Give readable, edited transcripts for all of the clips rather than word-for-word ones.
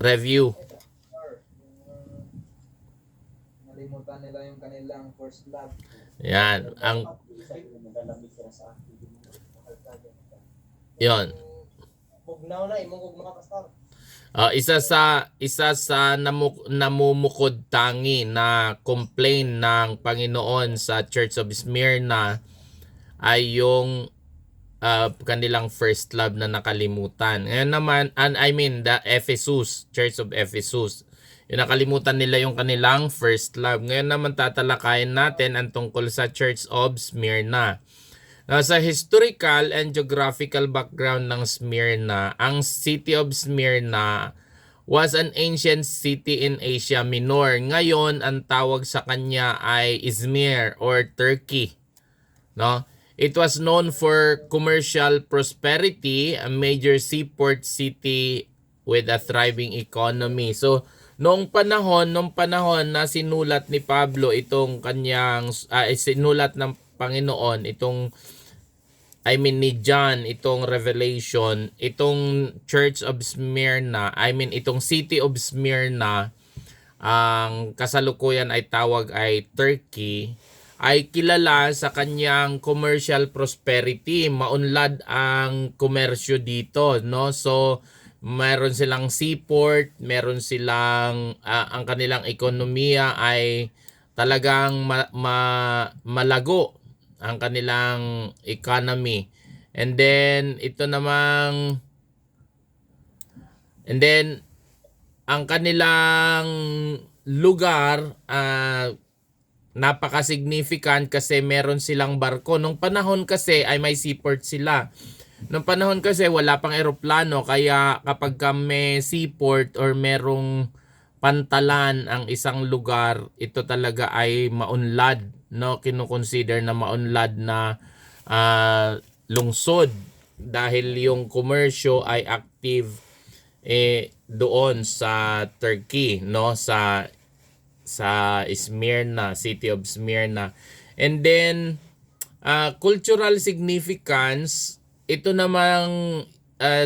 review. Nalimutan nila yung kanilang first love. Yan, ang yon. Bugnaw na imong mga pastor. Isa sa namumukod tangi na complaint ng Panginoon sa Church of Smyrna ay yung kanilang first love na nakalimutan. Ngayon naman, the Ephesus, Church of Ephesus. Yung nakalimutan nila yung kanilang first love. Ngayon naman tatalakayin natin ang tungkol sa Church of Smyrna. Now, sa historical and geographical background ng Smyrna, ang city of Smyrna was an ancient city in Asia Minor. Ngayon, ang tawag sa kanya ay Izmir or Turkey. No? It was known for commercial prosperity, a major seaport city with a thriving economy. So, noong panahon na sinulat ni Pablo itong kanyang sinulat ng Panginoon ni John itong Revelation, itong Church of Smyrna, itong City of Smyrna, ang kasalukuyan ay tawag ay Turkey, ay kilala sa kanyang commercial prosperity. Maunlad ang komersyo dito, no? So meron silang seaport, meron silang ang kanilang ekonomiya ay talagang malago ang kanilang economy. And then ang kanilang lugar napaka-significant kasi meron silang barko. Nung panahon kasi ay may seaport sila. Nung panahon kasi wala pang eroplano, kaya kapag may seaport or merong pantalan ang isang lugar, ito talaga ay maunlad, no? Kino-consider na maunlad na lungsod dahil yung komersyo ay active doon sa Turkey, no? Sa Smyrna, City of Smyrna. And then cultural significance, ito namang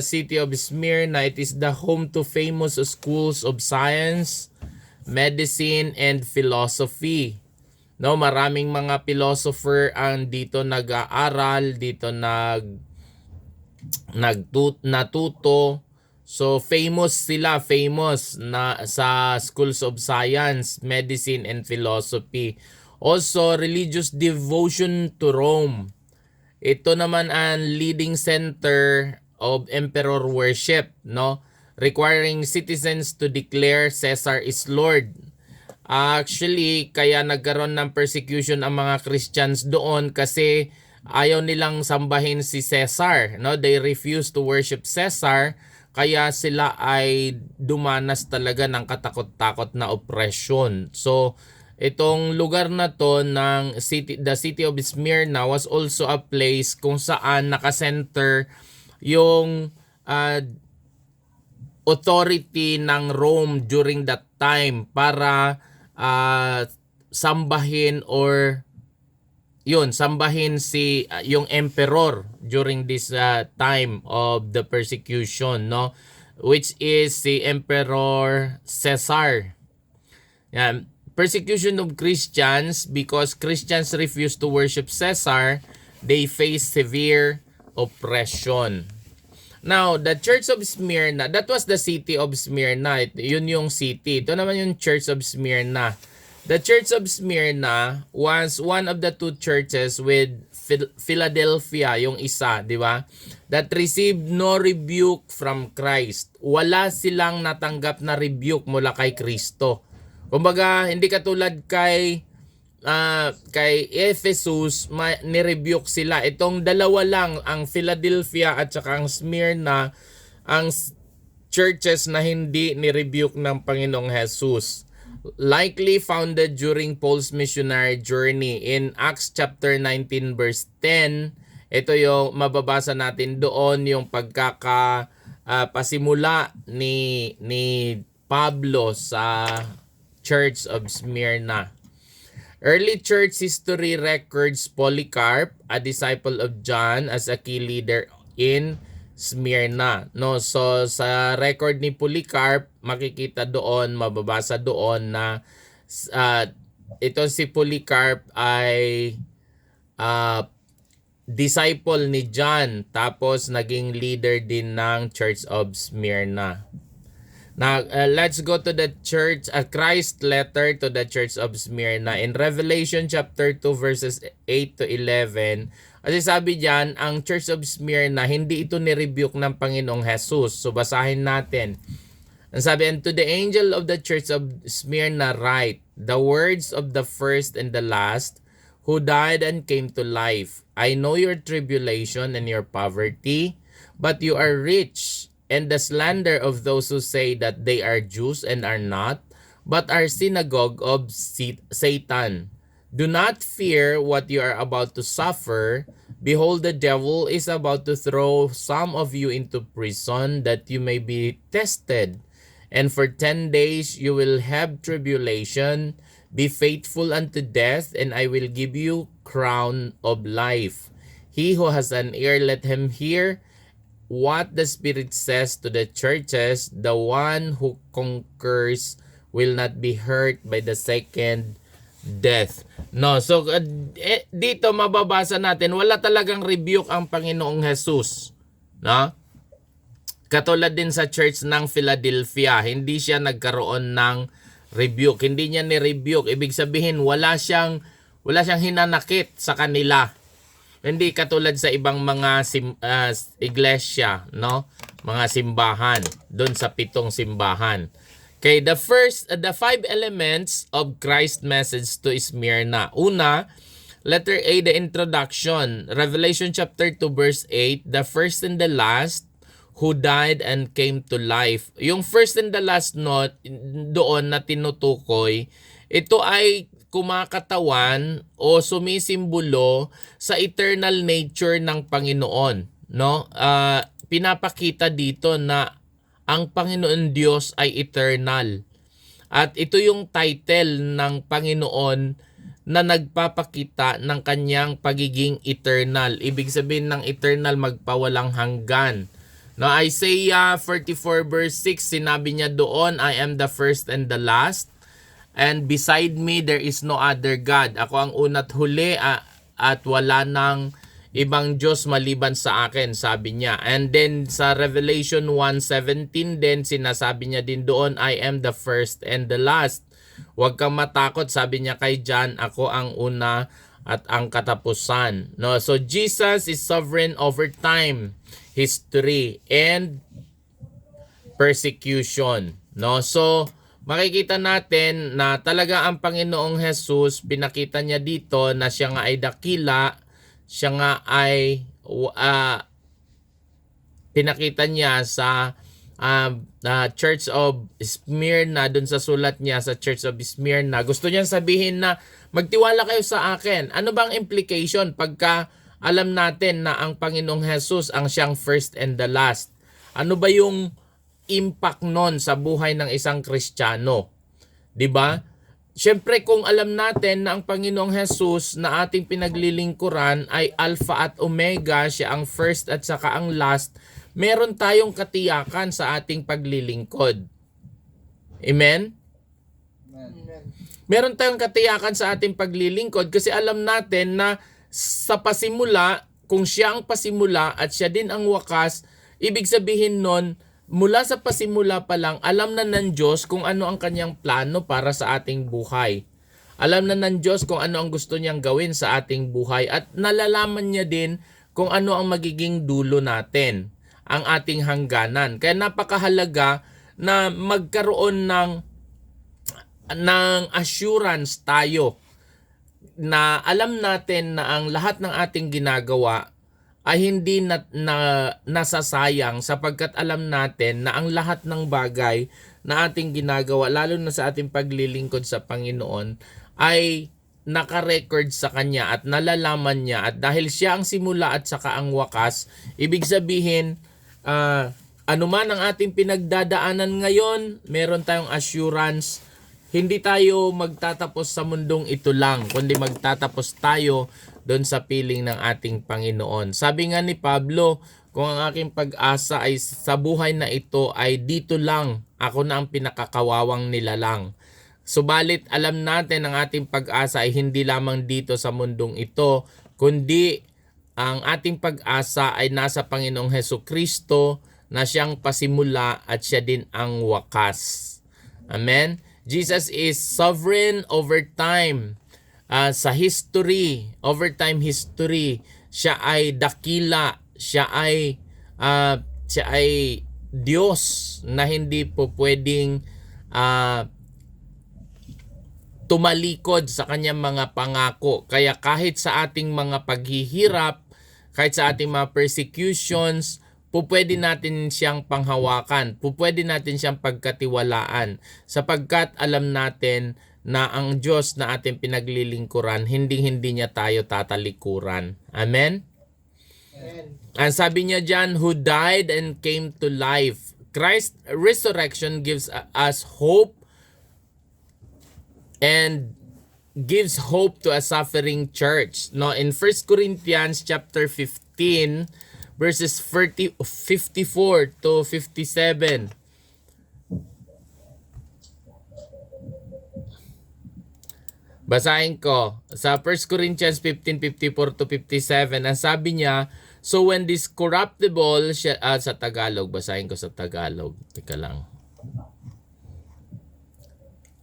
City of Smyrna, it is the home to famous schools of science, medicine, and philosophy. No, maraming mga philosopher ang dito nag-aaral, dito natuto. So famous na sa schools of science, medicine, and philosophy. Also religious devotion to Rome. Ito naman ang leading center of emperor worship, no? Requiring citizens to declare Caesar is Lord. Actually, kaya nagkaroon ng persecution ang mga Christians doon kasi ayaw nilang sambahin si Caesar, no? They refuse to worship Caesar, kaya sila ay dumanas talaga ng katakot-takot na oppression. So, itong lugar na to ng the City of Smyrna was also a place kung saan nakasenter yung authority ng Rome during that time para sambahin si yung emperor during this time of the persecution, no, which is si Emperor Caesar. Yan. Persecution of Christians, because Christians refuse to worship Caesar, they face severe oppression. Now, the Church of Smyrna, that was the City of Smyrna. Yun yung city. Ito naman yung Church of Smyrna. The Church of Smyrna was one of the two churches with Philadelphia, yung isa, di ba? That received no rebuke from Christ. Wala silang natanggap na rebuke mula kay Kristo. Kumbaga, hindi katulad kay Ephesus, ni-rebuke sila. Itong dalawa lang, ang Philadelphia at saka ang Smyrna, ang churches na hindi ni-rebuke ng Panginoong Jesus. Likely founded during Paul's missionary journey. In Acts chapter 19 verse 10, ito yung mababasa natin doon, yung pasimula ni Pablo sa Church of Smyrna. Early church history records Polycarp, a disciple of John, as a key leader in Smyrna. No, so sa record ni Polycarp, makikita doon, mababasa doon na ito si Polycarp ay ah, disciple ni John, tapos naging leader din ng Church of Smyrna. Now, let's go to the church, Christ letter to the Church of Smyrna. In Revelation chapter 2 verses 8 to 11, kasi sabi diyan, ang Church of Smyrna, hindi ito ni-rebuke ng Panginoong Jesus. So basahin natin. Ang sabi, and to the angel of the Church of Smyrna write, the words of the first and the last, who died and came to life. I know your tribulation and your poverty, but you are rich, and the slander of those who say that they are Jews and are not, but are synagogue of Satan. Do not fear what you are about to suffer. Behold, the devil is about to throw some of you into prison, that you may be tested. And for 10 days you will have tribulation. Be faithful unto death, and I will give you crown of life. He who has an ear, let him hear what the Spirit says to the churches. The one who conquers will not be hurt by the second death. No, so dito mababasa natin, wala talagang rebuke ang Panginoong Jesus. No? Katulad din sa church ng Philadelphia, hindi siya nagkaroon ng rebuke. Hindi niya ni-rebuke. Ibig sabihin, wala siyang hinanakit sa kanila. Hindi katulad sa ibang mga iglesia, no? Mga simbahan, doon sa 7 simbahan. Okay, the 5 elements of Christ's message to Smyrna. Una, letter A, the introduction. Revelation chapter 2 verse 8, the first and the last who died and came to life. Yung first and the last note doon na tinutukoy, ito ay kumakatawan o sumisimbolo sa eternal nature ng Panginoon, no? Pinapakita dito na ang Panginoon Diyos ay eternal. At ito yung title ng Panginoon na nagpapakita ng kanyang pagiging eternal. Ibig sabihin ng eternal, magpawalang hanggan. No, Isaiah 44 verse 6, sinabi niya doon, I am the first and the last, and beside me there is no other God. Ako ang una't huli at wala nang ibang Diyos maliban sa akin, sabi niya. And then sa Revelation 1:17 din, sinasabi niya din doon, I am the first and the last. Huwag kang matakot, sabi niya kay John, ako ang una at ang katapusan. No, so Jesus is sovereign over time, history, and persecution. No, so makikita natin na talaga ang Panginoong Jesus, pinakita niya dito na siya nga ay dakila, siya nga ay pinakita niya sa Church of Smyrna, dun sa sulat niya sa Church of Smyrna. Gusto niya sabihin na magtiwala kayo sa akin. Ano bang implication pagka alam natin na ang Panginoong Jesus ang siyang first and the last? Ano ba yung impact nun sa buhay ng isang Kristiyano? 'Di ba? Siyempre kung alam natin na ang Panginoong Jesus na ating pinaglilingkuran ay Alpha at Omega, siya ang first at saka ang last, meron tayong katiyakan sa ating paglilingkod. Amen? Amen. Meron tayong katiyakan sa ating paglilingkod kasi alam natin na sa pasimula, kung siya ang pasimula at siya din ang wakas, ibig sabihin nun, mula sa pasimula pa lang, alam na ng Diyos kung ano ang kanyang plano para sa ating buhay. Alam na ng Diyos kung ano ang gusto niyang gawin sa ating buhay at nalalaman niya din kung ano ang magiging dulo natin, ang ating hangganan. Kaya napakahalaga na magkaroon ng assurance tayo na alam natin na ang lahat ng ating ginagawa ay hindi nasasayang, sapagkat alam natin na ang lahat ng bagay na ating ginagawa, lalo na sa ating paglilingkod sa Panginoon, ay naka-record sa Kanya at nalalaman niya. At dahil siya ang simula at saka ang wakas, ibig sabihin, anuman ang ating pinagdadaanan ngayon, meron tayong assurance. Hindi tayo magtatapos sa mundong ito lang, kundi magtatapos tayo doon sa piling ng ating Panginoon. Sabi nga ni Pablo, kung ang aking pag-asa ay sa buhay na ito ay dito lang, ako na ang pinakakawawang nilalang. Subalit alam natin ang ating pag-asa ay hindi lamang dito sa mundong ito, kundi ang ating pag-asa ay nasa Panginoong Hesukristo na siyang pasimula at siya din ang wakas. Amen? Jesus is sovereign over time. Sa history, over time history, siya ay dakila, siya ay Diyos na hindi po pwedeng tumalikod sa kanyang mga pangako. Kaya kahit sa ating mga paghihirap, kahit sa ating mga persecutions, pwede natin siyang panghawakan, pwede natin siyang pagkatiwalaan, sapagkat alam natin na ang Diyos na ating pinaglilingkuran, hindi niya tayo tatalikuran. Amen? Amen. Ang sabi niya dyan, who died and came to life. Christ's resurrection gives us hope and gives hope to a suffering church. No, in 1 Corinthians chapter 15 verses 54 to 57. Basahin ko sa 1 Corinthians 15:54 to 57. Ang sabi niya, so when this corruptible sa Tagalog, basahin ko sa Tagalog. Teka lang.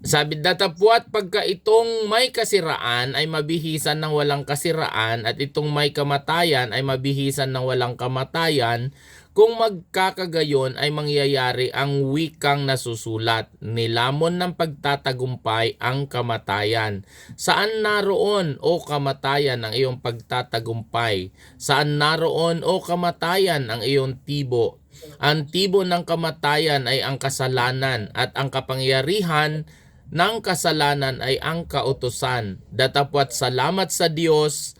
Sabi, datapwat pagka itong may kasiraan ay mabihisan ng walang kasiraan at itong may kamatayan ay mabihisan ng walang kamatayan, kung magkakagayon ay mangyayari ang wikang nasusulat, nilamon ng pagtatagumpay ang kamatayan. Saan naroon o kamatayan ang iyong pagtatagumpay? Saan naroon o kamatayan ang iyong tibo? Ang tibo ng kamatayan ay ang kasalanan at ang kapangyarihan ng kasalanan ay ang kautusan. Datapwat salamat sa Diyos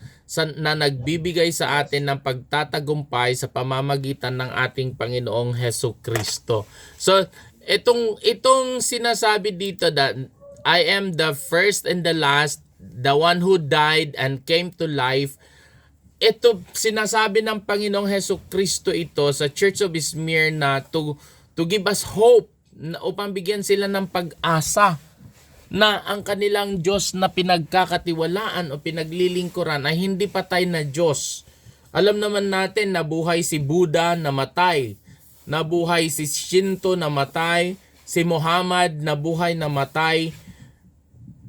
na nagbibigay sa atin ng pagtatagumpay sa pamamagitan ng ating Panginoong Hesukristo. So, itong sinasabi dito that I am the first and the last, the one who died and came to life. Ito sinasabi ng Panginoong Hesukristo ito sa Church of Smyrna to give us hope, upang bigyan sila ng pag-asa na ang kanilang Diyos na pinagkakatiwalaan o pinaglilingkuran ay hindi patay na Diyos. Alam naman natin na buhay si Buddha, namatay. Nabuhay si Shinto, namatay. Si Muhammad, nabuhay, namatay.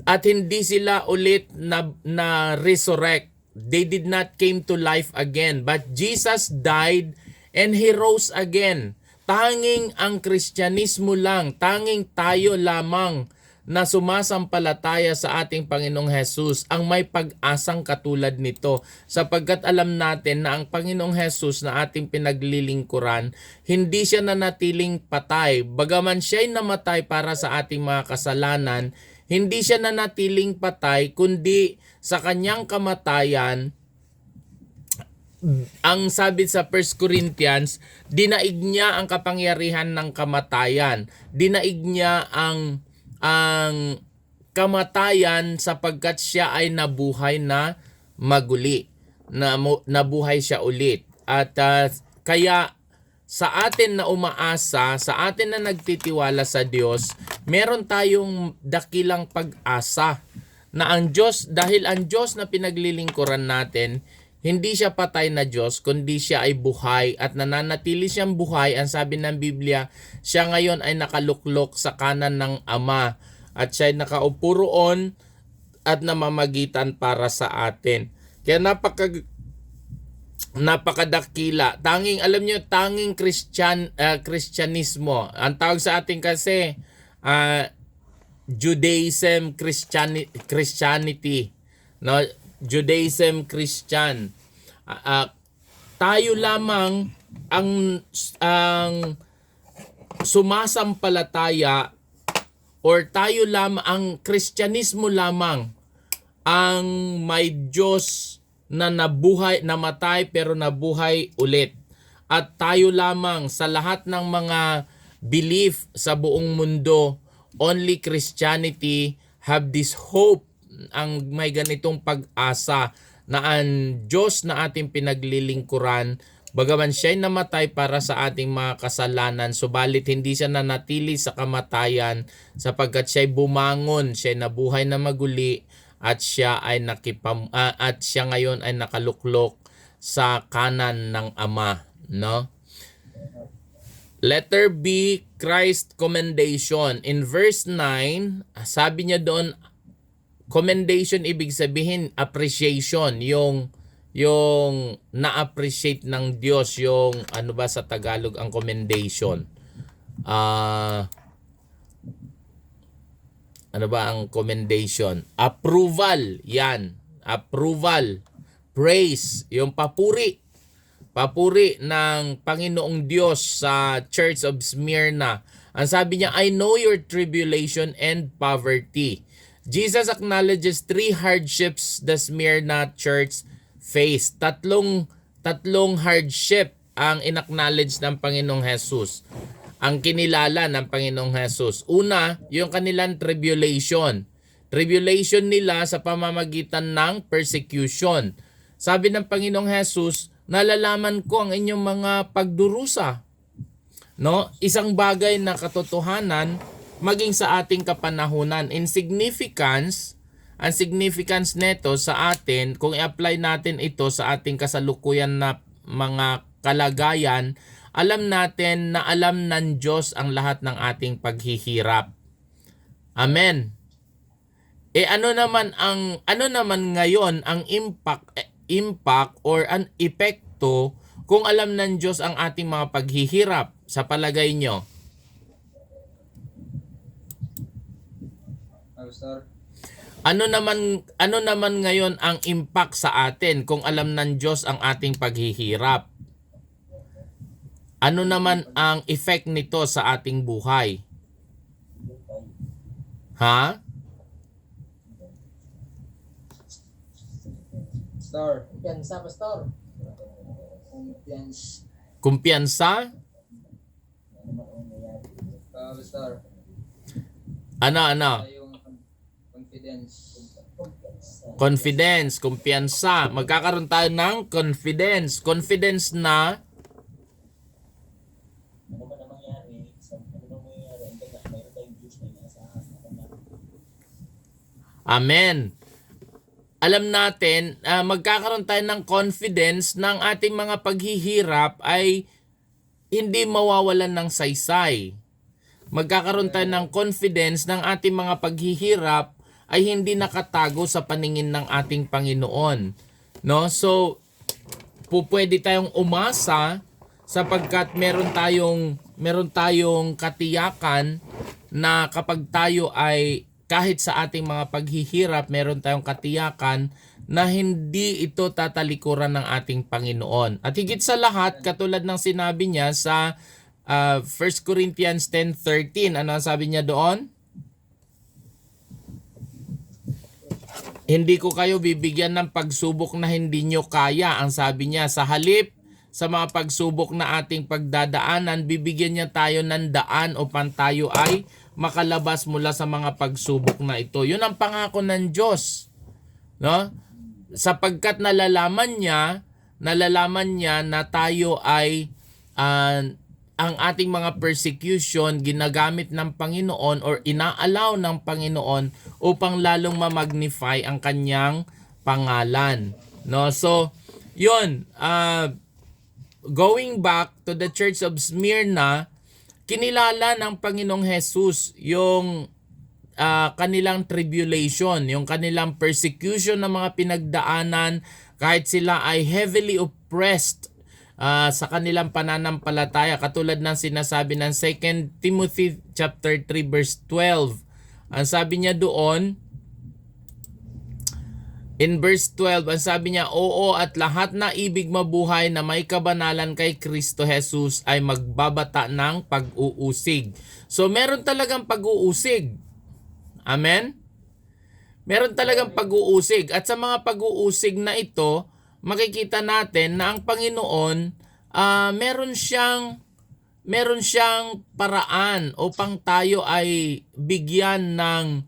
At hindi sila ulit na resurrect. They did not came to life again. But Jesus died and He rose again. Tanging ang Kristyanismo lang, tanging tayo lamang na sumasampalataya sa ating Panginoong Hesus ang may pag-asang katulad nito, sapagkat alam natin na ang Panginoong Hesus na ating pinaglilingkuran, hindi siya nanatiling patay. Bagaman siya'y namatay para sa ating mga kasalanan, hindi siya nanatiling patay, kundi sa kanyang kamatayan, ang sabi sa 1 Corinthians, dinaig niya ang kapangyarihan ng kamatayan. Dinaig niya ang kamatayan sapagkat siya ay nabuhay na maguli. Nabuhay siya ulit. At kaya sa atin na umaasa, sa atin na nagtitiwala sa Diyos, meron tayong dakilang pag-asa na ang Diyos, dahil ang Diyos na pinaglilingkuran natin, hindi siya patay na Diyos, kundi siya ay buhay at nananatili siyang buhay. Ang sabi ng Biblia, siya ngayon ay nakaluklok sa kanan ng Ama at siya ay nakaupo roon at namamagitan para sa atin. Kaya napakadakila. Tanging, alam niyo, tanging Kristyanismo. Ang tawag sa atin kasi, Judaism, Christianity. No? Judaism, Christian. Tayo lamang ang sumasampalataya, or tayo lamang, ang Kristyanismo lamang ang may Diyos na nabuhay, namatay pero nabuhay ulit. At tayo lamang sa lahat ng mga belief sa buong mundo, only Christianity have this hope, ang may ganitong pag-asa na ang Diyos na ating pinaglilingkuran Bagaman siya'y namatay para sa ating mga kasalanan, subalit hindi siya nanatili sa kamatayan sapagkat siya'y bumangon, siya'y nabuhay na maguli at siya ngayon ay nakaluklok sa kanan ng Ama, no? Letter B, Christ commendation. In verse 9, sabi niya doon, commendation ibig sabihin appreciation, yung na-appreciate ng Diyos, yung ano ba sa Tagalog ang commendation? Ano ba ang commendation? Approval, yan. Approval. Praise, yung papuri. Papuri ng Panginoong Diyos sa Church of Smyrna. Ang sabi niya, I know your tribulation and poverty. Jesus acknowledges 3 hardships the Smyrna church faced. Tatlong hardship ang inacknowledge ng Panginoong Jesus. Ang kinilala ng Panginoong Jesus. Una, yung kanilang tribulation. Tribulation nila sa pamamagitan ng persecution. Sabi ng Panginoong Jesus, nalalaman ko ang inyong mga pagdurusa. No? Isang bagay na katotohanan maging sa ating kapanahunan. In significance, ang significance nito sa atin, kung i-apply natin ito sa ating kasalukuyan na mga kalagayan, alam natin na alam ng Diyos ang lahat ng ating paghihirap. Amen. Ano naman ngayon ang impact or an epekto kung alam ng Diyos ang ating mga paghihirap sa palagay nyo? Pastor. Ano naman ngayon ang impact sa atin kung alam ng Diyos ang ating paghihirap? Ano naman ang effect nito sa ating buhay? Ha? Pastor. Kumpiyansa, Pastor. Kumpiyansa? Pastor. Ano? Yung confidence. Confidence, kumpiyansa. Magkakaroon tayo ng confidence. Confidence na Amen. Alam natin, magkakaroon tayo ng confidence ng ating mga paghihirap ay hindi mawawalan ng saysay. Magkakaroon tayo ng confidence ng ating mga paghihirap ay hindi nakatago sa paningin ng ating Panginoon. No? So, pwede tayong umasa sapagkat meron tayong katiyakan na kapag tayo ay kahit sa ating mga paghihirap, meron tayong katiyakan na hindi ito tatalikuran ng ating Panginoon. At higit sa lahat, katulad ng sinabi niya sa 1 Corinthians 10:13, ano ang sabi niya doon? Hindi ko kayo bibigyan ng pagsubok na hindi nyo kaya. Ang sabi niya, sa halip sa mga pagsubok na ating pagdadaanan, bibigyan niya tayo ng daan upang tayo ay makalabas mula sa mga pagsubok na ito. Yun ang pangako ng Diyos. No? Sapagkat nalalaman niya na tayo ay ang ating mga persecution ginagamit ng Panginoon or inaalaw ng Panginoon upang lalong ma-magnify ang kanyang pangalan. No? So, yun. Going back to the Church of Smyrna, kinilala ng Panginoong Jesus yung kanilang tribulation, yung kanilang persecution ng mga pinagdaanan kahit sila ay heavily oppressed sa kanilang pananampalataya, katulad ng sinasabi ng 2 Timothy chapter 3 verse 12. Ang sabi niya doon, in verse 12, ang sabi niya, oo, at lahat na ibig mabuhay na may kabanalan kay Kristo Jesus ay magbabata ng pag-uusig. So, meron talagang pag-uusig. Amen? Meron talagang pag-uusig. At sa mga pag-uusig na ito, makikita natin na ang Panginoon, meron siyang paraan upang tayo ay bigyan ng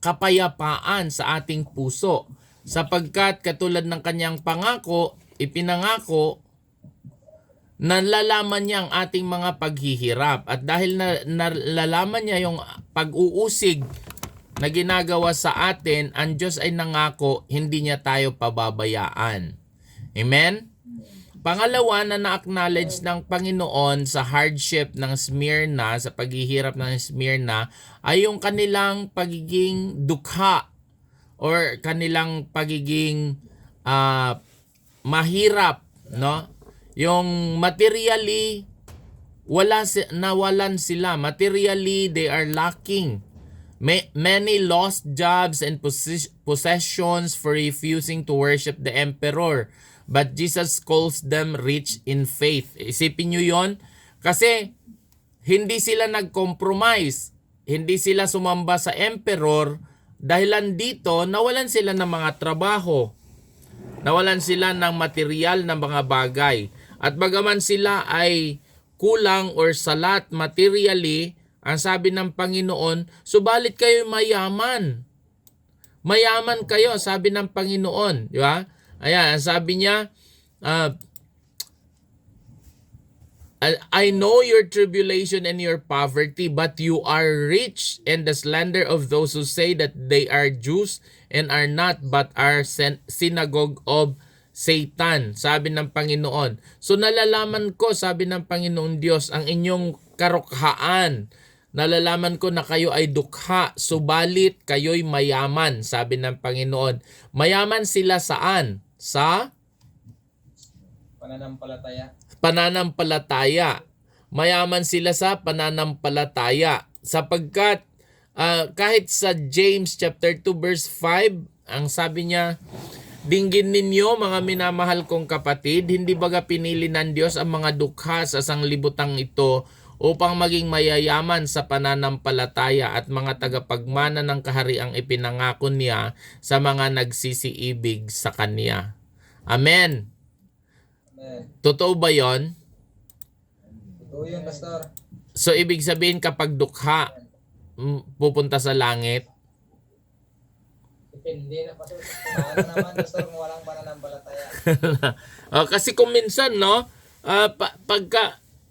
kapayapaan sa ating puso. sapagkat katulad ng kanyang pangako, ipinangako, nalalaman niya ang ating mga paghihirap. At dahil nalalaman niya yung pag-uusig na ginagawa sa atin, ang Diyos ay nangako, hindi niya tayo pababayaan. Amen? Pangalawa na na-acknowledge ng Panginoon sa hardship ng Smyrna, sa paghihirap ng Smyrna, ay yung kanilang pagiging dukha or kanilang pagiging mahirap, no? Yung materially nawalan sila. Materially they are lacking. Many lost jobs and possessions for refusing to worship the emperor. But Jesus calls them rich in faith. Isipin nyo yon, kasi hindi sila nag-compromise. Hindi sila sumamba sa emperor. Dahilan dito, nawalan sila ng mga trabaho. Nawalan sila ng material na mga bagay. At bagaman sila ay kulang or salat materially, ang sabi ng Panginoon, subalit kayo mayaman. Mayaman kayo, sabi ng Panginoon. Di ba? Ayan, sabi niya, I know your tribulation and your poverty, but you are rich, and the slander of those who say that they are Jews and are not, but are synagogue of Satan, sabi ng Panginoon. So nalalaman ko, sabi ng Panginoon Diyos, ang inyong karukhaan. Nalalaman ko na kayo ay dukha, subalit kayo'y mayaman, sabi ng Panginoon. Mayaman sila saan? Sa pananampalataya. Mayaman sila sa pananampalataya. Sapagkat kahit sa James chapter 2 verse 5, ang sabi niya, dinggin ninyo mga minamahal kong kapatid, hindi baga pinili ng Diyos ang mga dukha sa sanglibutang ito upang maging mayayaman sa pananampalataya at mga tagapagmana ng kahariang ipinangako niya sa mga nagsisiibig sa Kanya. Amen. Amen. Totoo ba yon? Totoo yun, Pastor. So ibig sabihin kapag dukha, pupunta sa langit? Depende na, Pastor. Paano naman, Pastor, kung walang pananampalataya? Kasi kung minsan, no,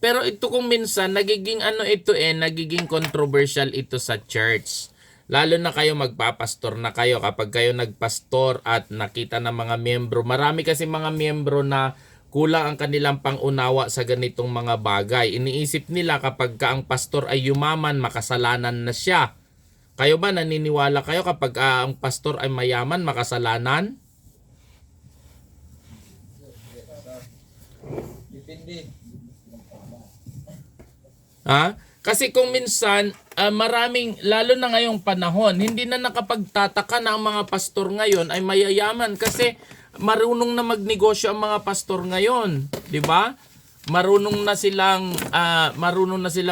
pero ito kung minsan, nagiging nagiging controversial ito sa church. Lalo na kayo magpapastor na kayo, kapag kayo nagpastor at nakita ng mga miyembro. Marami kasi mga miyembro na kulang ang kanilang pangunawa sa ganitong mga bagay. Iniisip nila kapag ang pastor ay yumaman, makasalanan na siya. Kayo ba naniniwala kayo kapag ang pastor ay mayaman, makasalanan? Depende. Kasi kung minsan, maraming, lalo na ngayong panahon, hindi na nakapagtataka na ang mga pastor ngayon ay mayayaman kasi marunong na magnegosyo ang mga pastor ngayon, 'di ba? Marunong na silang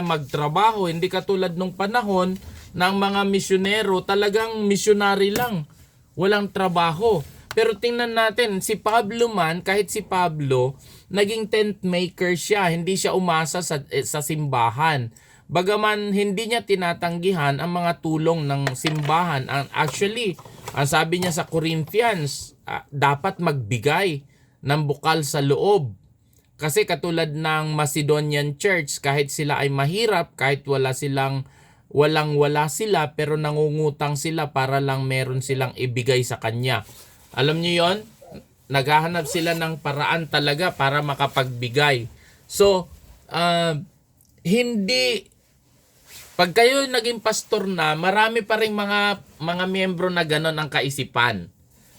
magtrabaho, hindi katulad nung panahon ng mga misyonero, talagang missionary lang, walang trabaho. Pero tingnan natin, si Pablo man, kahit si Pablo, naging tent maker siya, hindi siya umasa sa simbahan. Bagaman hindi niya tinatanggihan ang mga tulong ng simbahan. Actually, ang sabi niya sa Corinthians, dapat magbigay ng bukal sa loob. Kasi katulad ng Macedonian Church, kahit sila ay mahirap, kahit wala sila, pero nangungutang sila para lang meron silang ibigay sa kanya. Alam niyo yon? Naghahanap sila ng paraan talaga para makapagbigay. So, pag kayo naging pastor na, marami pa rin mga miyembro na gano'n ang kaisipan.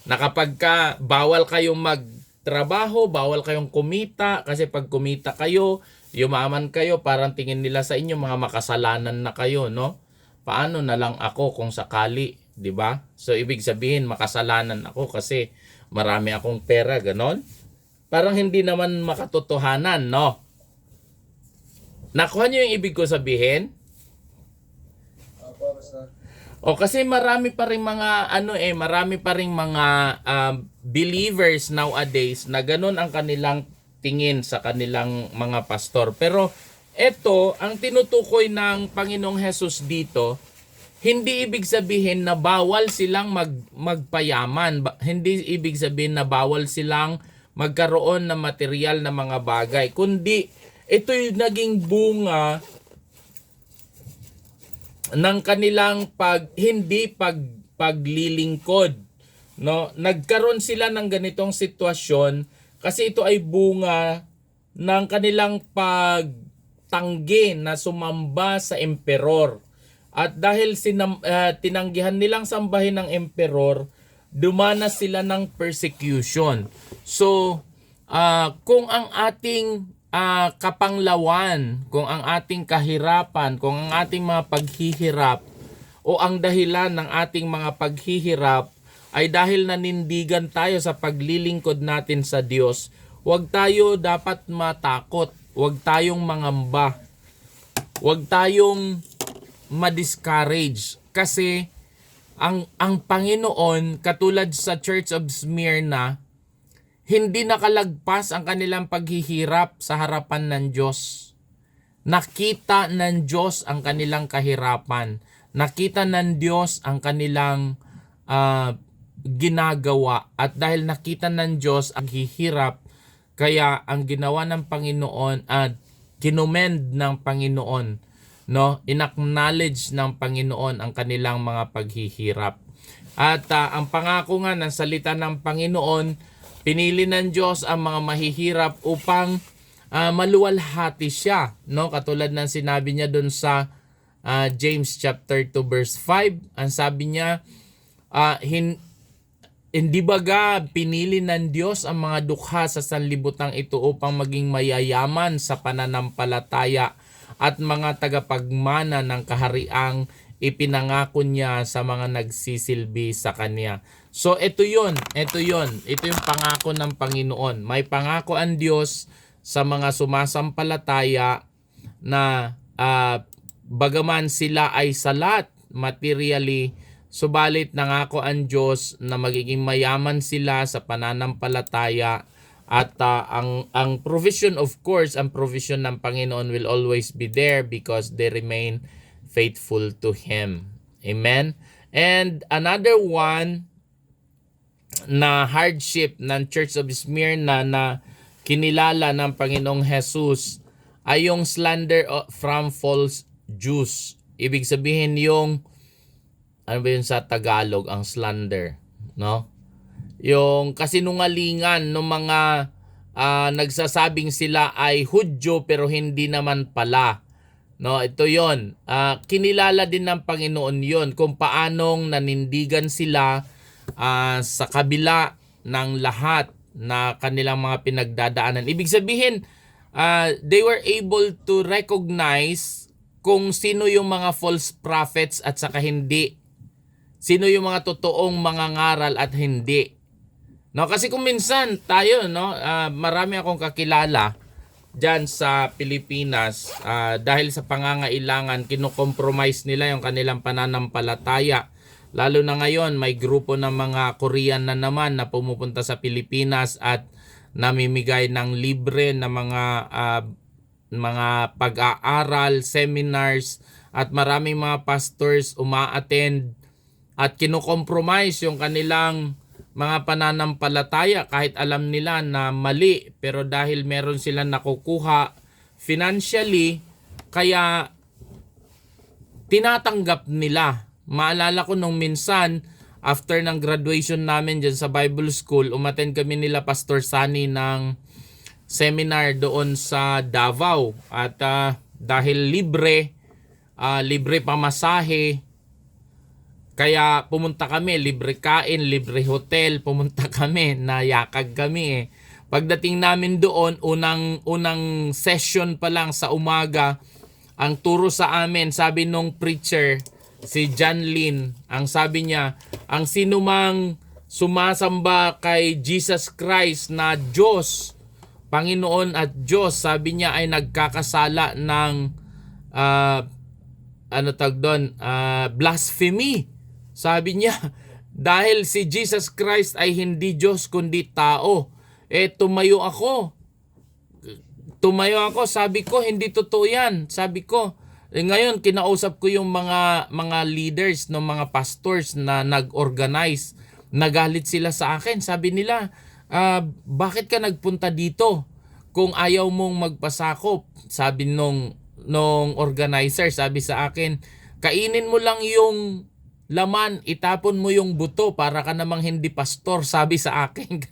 Na kapag bawal kayong magtrabaho, bawal kayong kumita, kasi pag kumita kayo, yumaman kayo, parang tingin nila sa inyo, mga makasalanan na kayo, no? Paano na lang ako kung sakali, di ba? So, ibig sabihin, makasalanan ako kasi marami akong pera, ganon. Parang hindi naman makatotohanan, no? Nakuha niyo yung ibig ko sabihin? Opo, Pastor. O kasi marami pa ring mga believers nowadays na ganun ang kanilang tingin sa kanilang mga pastor. Pero ito, ang tinutukoy ng Panginoong Hesus dito, Hindi ibig sabihin na bawal silang magpayaman. Hindi ibig sabihin na bawal silang magkaroon ng material na mga bagay. Kundi ito'y naging bunga ng kanilang paglilingkod. No? Nagkaroon sila ng ganitong sitwasyon kasi ito ay bunga ng kanilang pagtanggi na sumamba sa emperor. At dahil tinanggihan nilang sambahin ng emperor, dumanas sila ng persecution. So, kung ang ating kapanglawan, kung ang ating kahirapan, kung ang ating mga paghihirap, o ang dahilan ng ating mga paghihirap ay dahil nanindigan tayo sa paglilingkod natin sa Diyos, huwag tayo dapat matakot, huwag tayong mangamba, huwag tayong ma-discourage kasi ang Panginoon, katulad sa Church of Smyrna, hindi nakalagpas ang kanilang paghihirap sa harapan ng Diyos. Nakita ng Diyos ang kanilang kahirapan. Nakita ng Diyos ang kanilang ginagawa. At dahil nakita ng Diyos ang hihirap, kaya ang ginawa ng Panginoon at kinumend ng Panginoon, no, inacknowledge ng Panginoon ang kanilang mga paghihirap. At ang pangako nga ng salita ng Panginoon, pinili ng Diyos ang mga mahihirap upang maluwalhati siya, no? Katulad ng sinabi niya doon sa James chapter 2 verse 5, ang sabi niya, hindi baga pinili ng Diyos ang mga dukha sa sanlibutan ito upang maging mayayaman sa pananampalataya at mga tagapagmana ng kahariang ipinangako niya sa mga nagsisilbi sa Kanya. So ito yun. Ito yung pangako ng Panginoon. May pangako ang Diyos sa mga sumasampalataya na bagaman sila ay salat materially, subalit nangako ang Diyos na magiging mayaman sila sa pananampalataya. At ang provision, of course, ang provision ng Panginoon will always be there because they remain faithful to Him. Amen? And another one na hardship ng Church of Smyrna na kinilala ng Panginoong Jesus ay yung slander from false Jews. Ibig sabihin yung, ano ba yun sa Tagalog, ang slander, no? Yung kasinungalingan ng mga nagsasabing sila ay Hudyo pero hindi naman pala. No, ito 'yon. Kinilala din ng Panginoon 'yon kung paanong nanindigan sila sa kabila ng lahat na kanilang mga pinagdadaanan. Ibig sabihin, they were able to recognize kung sino yung mga false prophets at saka hindi. Sino yung mga totoong mga ngaral at hindi. No, kasi kung minsan tayo, no, marami akong kakilala diyan sa Pilipinas dahil sa pangangailangan, kino-compromise nila yung kanilang pananampalataya. Lalo na ngayon, may grupo ng mga Korean na naman na pumupunta sa Pilipinas at namimigay ng libre na mga pag-aaral, seminars, at maraming mga pastors uma-attend at kino-compromise yung kanilang mga pananampalataya kahit alam nila na mali, pero dahil meron silang nakukuha financially, kaya tinatanggap nila. Maalala ko nung minsan, after ng graduation namin dyan sa Bible School, umattend kami nila Pastor Sunny ng seminar doon sa Davao. At dahil libre pamasahe, kaya pumunta kami, libre kain, libre hotel, pumunta kami, nayakag kami . Pagdating namin doon, unang session pa lang sa umaga, ang turo sa amin, sabi nung preacher, si John Lin, ang sabi niya, ang sinumang sumasamba kay Jesus Christ na Diyos, Panginoon at Diyos, sabi niya ay nagkakasala ng blasphemy. Sabi niya, dahil si Jesus Christ ay hindi Diyos kundi tao. Tumayo ako, sabi ko, hindi totoo yan. Sabi ko, Ngayon kinausap ko yung mga leaders ng mga pastors na nag-organize. Nagalit sila sa akin. Sabi nila, bakit ka nagpunta dito kung ayaw mong magpasakop? Sabi nung organizer, sabi sa akin, kainin mo lang yung laman, itapon mo yung buto para ka namang hindi pastor, sabi sa akin.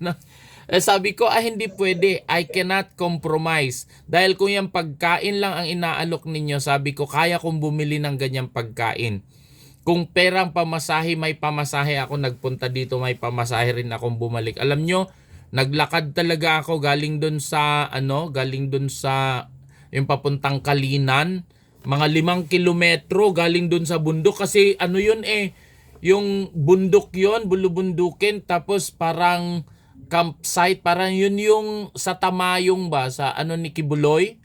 Sabi ko, hindi pwede. I cannot compromise. Dahil kung yung pagkain lang ang inaalok ninyo, sabi ko, kaya kong bumili ng ganyang pagkain. Kung perang pamasahe, may pamasahe ako nagpunta dito, may pamasahe rin akong bumalik. Alam nyo, naglakad talaga ako galing dun sa yung papuntang Kalinan. Mga 5 kilometro galing dun sa bundok kasi yung bundok yon, bulubundukin, tapos parang campsite, parang yun yung sa Tamayong ba, sa ni Kibuloy.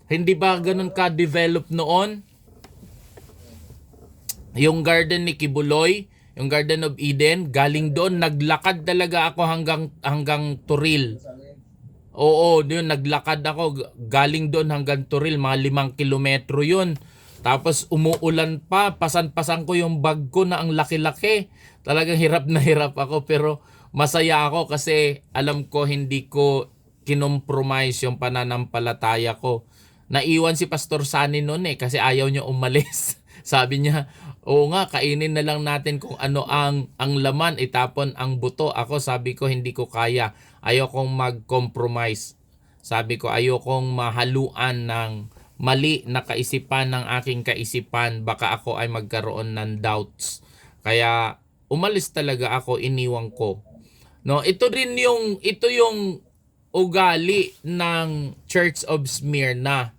Hindi ba ganun ka-develop noon? Yung garden ni Kibuloy, yung Garden of Eden, galing doon, naglakad talaga ako hanggang Turil. Oo, yun, naglakad ako galing doon hanggang Turil, mga 5 kilometro yun. Tapos umuulan pa, pasan-pasan ko yung bag ko na ang laki-laki. Talagang hirap na hirap ako, pero masaya ako kasi alam ko hindi ko kinompromise yung pananampalataya ko. Naiwan si Pastor Sani noon kasi ayaw niya umalis. Sabi niya, oo nga, kainin na lang natin kung ano ang laman, itapon ang buto. Ako sabi ko, hindi ko kaya. Ayokong mag-compromise. Sabi ko, ayokong mahaluan ng mali na kaisipan ng aking kaisipan. Baka ako ay magkaroon ng doubts. Kaya umalis talaga ako, iniwan ko. No, ito yung ugali ng Church of Smyrna.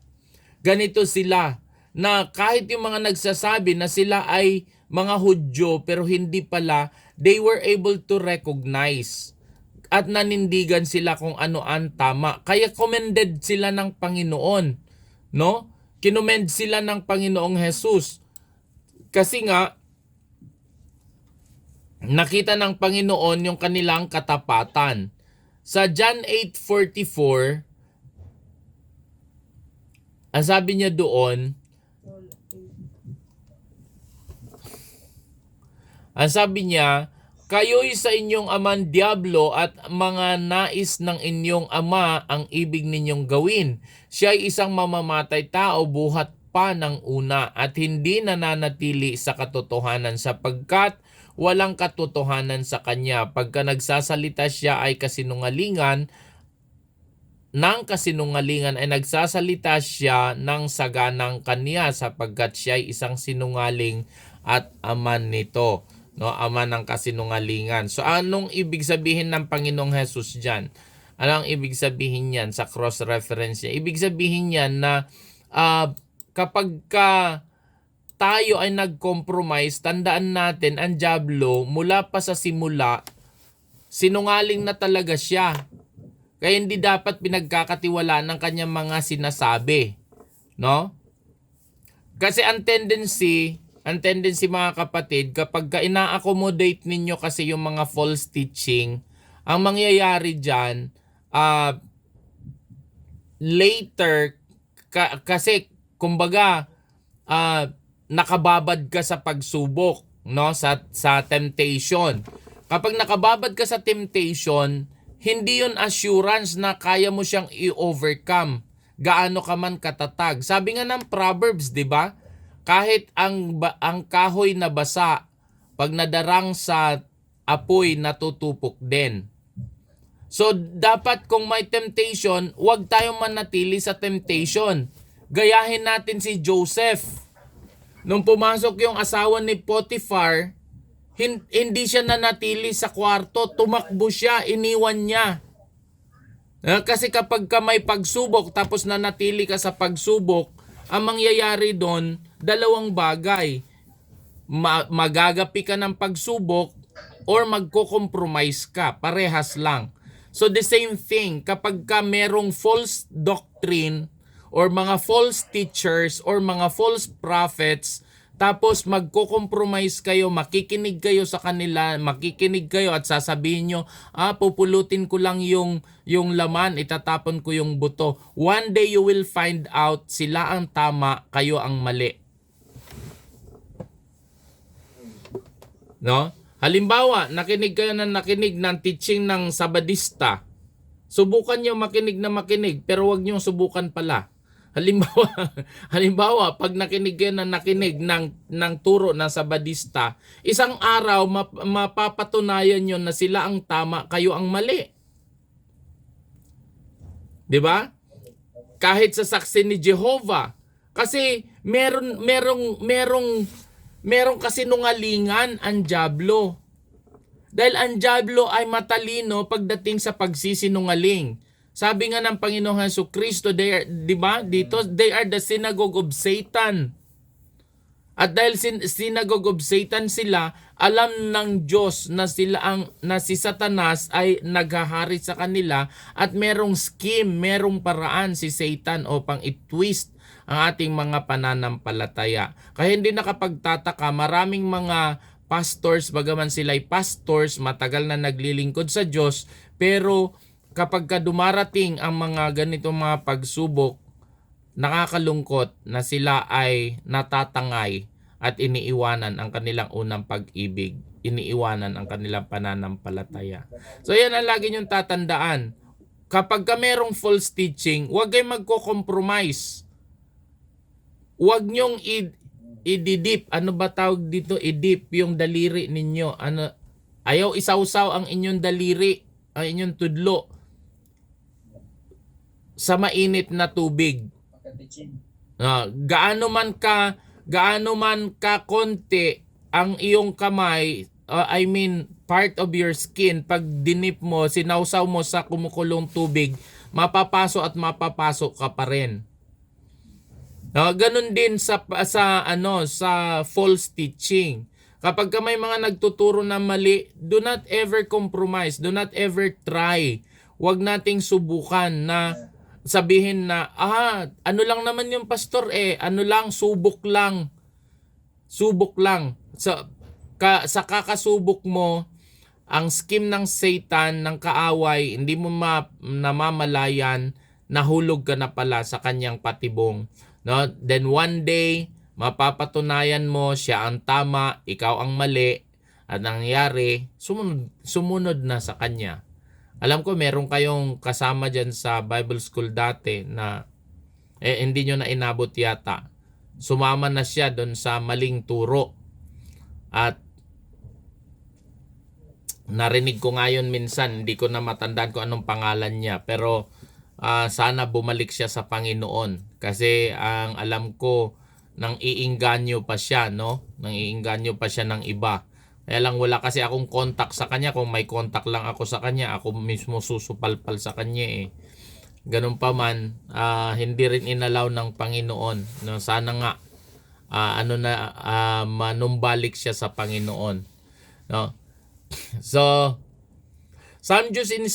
Ganito sila, na kahit yung mga nagsasabi na sila ay mga Hudyo pero hindi pala, they were able to recognize at nanindigan sila kung ano ang tama. Kaya commended sila ng Panginoon, no? Kinomend sila ng Panginoong Jesus. Kasi nga nakita ng Panginoon yung kanilang katapatan. Sa John 8:44, ang sabi niya doon, kayo'y sa inyong amang diablo at mga nais ng inyong ama ang ibig ninyong gawin. Siya ay isang mamamatay tao buhat pa ng una at hindi nananatili sa katotohanan sapagkat walang katotohanan sa kanya. Pagka nagsasalita siya ay kasinungalingan, ay nagsasalita siya ng saganang kanya sapagkat siya ay isang sinungaling at ama nito. No, ama ng kasinungalingan. So anong ibig sabihin ng Panginoong Jesus diyan? Anong ibig sabihin niyan sa cross reference niya? Ibig sabihin niyan na kapag tayo ay nag-compromise, tandaan natin ang diablo mula pa sa simula sinungaling na talaga siya. Kaya hindi dapat pinagkakatiwalaan ng kanyang mga sinasabi, no? Kasi ang tendency mga kapatid, kapag ina-accommodate ninyo kasi yung mga false teaching, ang mangyayari dyan, later, kasi kumbaga, nakababad ka sa pagsubok, no? Sa temptation. Kapag nakababad ka sa temptation, hindi yun assurance na kaya mo siyang i-overcome. Gaano ka man katatag. Sabi nga ng Proverbs, di ba? Kahit ang kahoy na basa, pag nadarang sa apoy, natutupok din. So, dapat kung may temptation, huwag tayong manatili sa temptation. Gayahin natin si Joseph. Nung pumasok yung asawa ni Potiphar, hindi siya nanatili sa kwarto, tumakbo siya, iniwan niya. Kasi kapag ka may pagsubok, tapos nanatili ka sa pagsubok, ang mangyayari doon, dalawang bagay. Magagapi ka ng pagsubok or magko-compromise ka. Parehas lang. So the same thing, kapag ka merong false doctrine or mga false teachers or mga false prophets Tapos magko-compromise kayo, makikinig kayo sa kanila, makikinig kayo at sasabihin nyo, pupulutin ko lang yung laman, itatapon ko yung buto. One day you will find out sila ang tama, kayo ang mali. No? Halimbawa, nakinig kayo ng teaching ng Sabadista. Subukan nyo makinig na makinig, pero wag nyo subukan pala. Halimbawa, pag nakinig kayo ng turo ng Sabadista, isang araw mapapatunayan nyo na sila ang tama, kayo ang mali. 'Di ba? Kahit sa saksi ni Jehovah, kasi merong kasinungalingan ang dyablo. Dahil ang dyablo ay matalino pagdating sa pagsisinungaling. Sabi nga ng Panginoong Jesucristo, di ba? Dito, they are the synagogue of Satan. At dahil synagogue of Satan sila, alam ng Diyos na si Satanas ay naghahari sa kanila at merong scheme, merong paraan si Satan upang i-twist ang ating mga pananampalataya. Kaya hindi nakapagtataka, maraming mga pastors, bagaman sila'y pastors, matagal na naglilingkod sa Diyos, pero kapag dumarating ang mga ganitong mga pagsubok, nakakalungkot na sila ay natatangay at iniiwanan ang kanilang unang pag-ibig, iniiwanan ang kanilang pananampalataya. So yan ang lagi niyong tatandaan. Kapag merong false teaching, huwag kayong magko-compromise. Huwag niyong i-dip. Ano ba tawag dito? I-dip yung daliri ninyo. Ayaw isawsaw ang inyong daliri, ang inyong tudlo sa mainit na tubig. Gaano man ka konti ang iyong kamay, part of your skin, pag dinip mo, sinawsaw mo sa kumukulong tubig, mapapasok ka pa rin. Ganun din sa false teaching. Kapag may mga nagtuturo na mali, do not ever compromise, do not ever try. Huwag nating subukan na sabihin na, ano lang naman yung pastor subok lang. Subok lang. Sa kakasubok mo, ang scheme ng Satan, ng kaaway, hindi mo namamalayan, nahulog ka na pala sa kanyang patibong. No? Then one day, mapapatunayan mo siya ang tama, ikaw ang mali, at nangyari, sumunod na sa kanya. Alam ko meron kayong kasama dyan sa Bible School dati na hindi nyo na inabot yata. Sumama na siya doon sa maling turo. At narinig ko ngayon minsan, hindi ko na matandaan kung anong pangalan niya. Pero sana bumalik siya sa Panginoon. Kasi ang alam ko, nang iinganyo pa siya, no? Nang iinganyo pa siya ng iba. Kaya lang wala kasi akong contact sa kanya. Kung may contact lang ako sa kanya, ako mismo susupalpal sa kanya eh. Ganun pa man, hindi rin inalaw ng Panginoon. No, sana nga manumbalik siya sa Panginoon. No? So, some Jews in